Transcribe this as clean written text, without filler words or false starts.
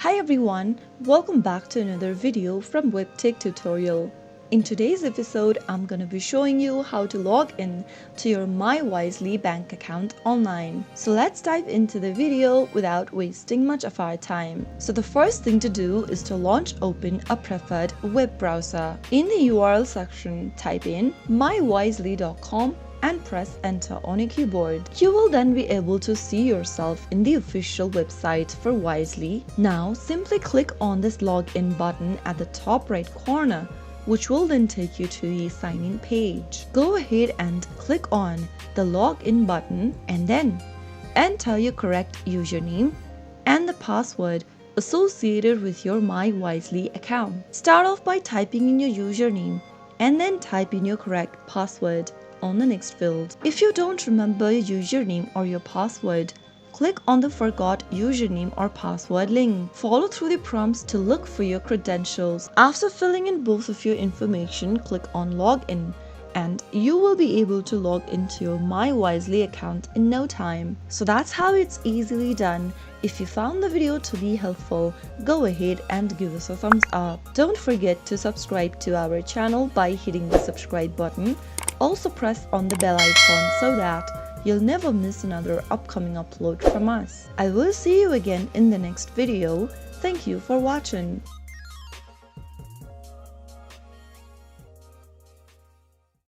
Hi everyone, welcome back to another video from Webtech Tutorial. In today's episode, I'm going to be showing you how to log in to your MyWisely bank account online. So let's dive into the video without wasting much of our time. So the first thing to do is to open a preferred web browser. In the URL section, type in mywisely.com and press enter on your keyboard. You will then be able to see yourself in the official website for Wisely. Now simply click on this login button at the top right corner, which will then take you to the sign in page. Go ahead and click on the login button and then enter your correct username and the password associated with your MyWisely account. Start off by typing in your username and then type in your correct password on the next field. If you don't remember your username or your password, click on the Forgot Username or Password link. Follow through the prompts to look for your credentials. After filling in both of your information, click on Login and you will be able to log into your MyWisely account in no time. So that's how it's easily done. If you found the video to be helpful, go ahead and give us a thumbs up. Don't forget to subscribe to our channel by hitting the subscribe button. Also press on the bell icon so that you'll never miss another upcoming upload from us. I will see you again in the next video. Thank you for watching.